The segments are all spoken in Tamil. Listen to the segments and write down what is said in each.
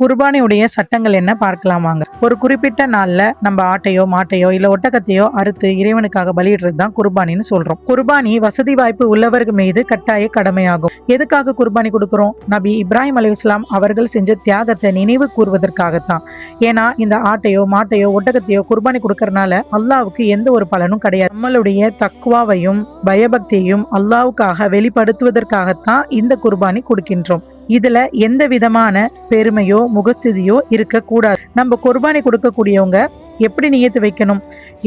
குர்பானியுடைய சட்டங்கள் என்ன பார்க்கலாம் வாங்க. ஒரு குறிப்பிட்ட நாள்ல நம்ம ஆட்டையோ மாட்டையோ இல்ல ஒட்டகத்தையோ அறுத்து இறைவனுக்காக பலியிடுறது தான் குர்பானின்னு சொல்றோம். குர்பானி வசதி வாய்ப்பு உள்ளவர்கள் மீது கட்டாய கடமையாகும். எதுக்காக குர்பானி கொடுக்கிறோம்? நபி இப்ராஹிம் அலைஹிஸ்ஸலாம் அவர்கள் செஞ்ச தியாகத்தை நினைவு கூறுவதற்காகத்தான். ஏன்னா இந்த ஆட்டையோ மாட்டையோ ஒட்டகத்தையோ குர்பானி கொடுக்கறதுனால அல்லாவுக்கு எந்த ஒரு பலனும் கிடையாது. நம்மளுடைய தக்வாவையும் பயபக்தியையும் அல்லாவுக்காக வெளிப்படுத்துவதற்காகத்தான் இந்த குர்பானி கொடுக்கின்றோம். இதுல எந்த விதமான பெருமையோ முகஸ்துதியோ இருக்கக்கூடாது. நம்ம குர்பானி கொடுக்கக்கூடியவங்க எப்படி நியத்து வைக்கணும்?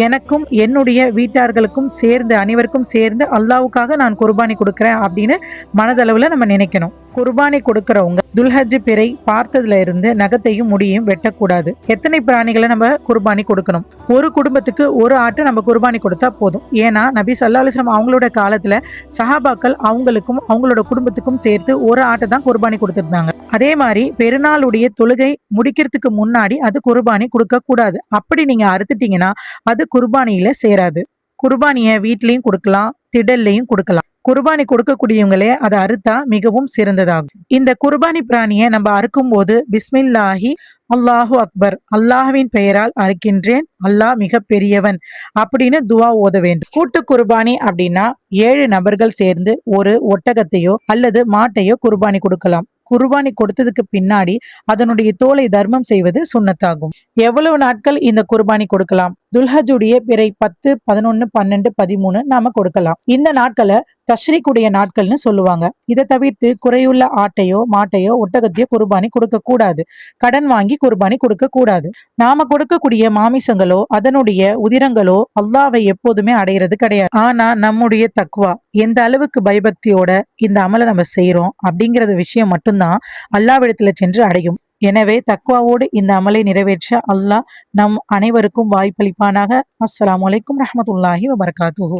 எனக்கும் என்னுடைய வீட்டார்களுக்கும் சேர்ந்து அனைவருக்கும் சேர்ந்து அல்லாவுக்காக நான் குர்பானி கொடுக்கிறேன் அப்படின்னு மனதளவுல நம்ம நினைக்கணும். குர்பானி கொடுக்கறவங்க துல்ஹஜ் பிறை பார்த்ததுல இருந்து நகத்தையும் முடியும் வெட்டக்கூடாது. எத்தனை பிராணிகளை நம்ம குர்பானி கொடுக்கணும்? ஒரு குடும்பத்துக்கு ஒரு ஆட்டு நம்ம குர்பானி கொடுத்தா போதும். ஏன்னா நபி ஸல்லல்லாஹு அலைஹி வஸல்லம் அவங்களோட காலத்துல சஹாபாக்கள் அவங்களுக்கும் அவங்களோட குடும்பத்துக்கும் சேர்த்து ஒரு ஆட்டை தான் குர்பானி கொடுத்திருந்தாங்க. அதே மாதிரி பெருநாளுடைய தொழுகை முடிக்கிறதுக்கு முன்னாடி அது குர்பானி கொடுக்க கூடாது. அப்படி நீங்க அறுத்துட்டீங்கன்னா அது குர்பானியில சேராது. குர்பானிய வீட்லயும் கொடுக்கலாம், திடல்லையும் கொடுக்கலாம். குர்பானி கொடுக்கக்கூடியவங்களே அதை அறுத்தா மிகவும் சிறந்ததாகும். இந்த குர்பானி பிராணியை நம்ம அறுக்கும் போது பிஸ்மில்லாஹி அல்லாஹு அக்பர், அல்லாஹ்வின் பெயரால் அறுக்கின்றேன், அல்லாஹ் மிக பெரியவன் அப்படின்னு துவா ஓத வேண்டும். கூட்டு குர்பானி அப்படின்னா 7 நபர்கள் சேர்ந்து ஒரு ஒட்டகத்தையோ அல்லது மாட்டையோ குர்பானி கொடுக்கலாம். குர்பானி கொடுத்ததுக்கு பின்னாடி அதனுடைய தோலை தர்மம் செய்வது சுன்னத்தாகும். எவ்வளவு நாட்கள் இந்த குர்பானி கொடுக்கலாம்? துல்ஹஜுடைய பிறை 10, 11, 12, 13 நாம கொடுக்கலாம். இந்த நாட்களை தஷ்ரீக்குடைய நாட்கள்னு சொல்லுவாங்க. இதை தவிர்த்து குறையுள்ள ஆட்டையோ மாட்டையோ ஒட்டகத்தையோ குர்பானி கொடுக்க கூடாது. கடன் வாங்கி குர்பானி கொடுக்க கூடாது. நாம கொடுக்கக்கூடிய மாமிசங்களோ அதனுடைய உதிரங்களோ அல்லாவை எப்போதுமே அடையிறது கிடையாது. ஆனா நம்முடைய தக்வா எந்த அளவுக்கு பயபக்தியோட இந்த அமலை நம்ம செய்யறோம் அப்படிங்கறது விஷயம் மட்டும்தான் அல்லாவிடத்துல சென்று அடையும். எனவே தக்வாவோடு இந்த அமலை நிறைவேற்ற அல்லாஹ் நம் அனைவருக்கும் வாய்ப்பளிப்பானாக. அஸ்ஸலாமு அலைக்கும் ரஹ்மத்துல்லாஹி வபரகாத்துஹு.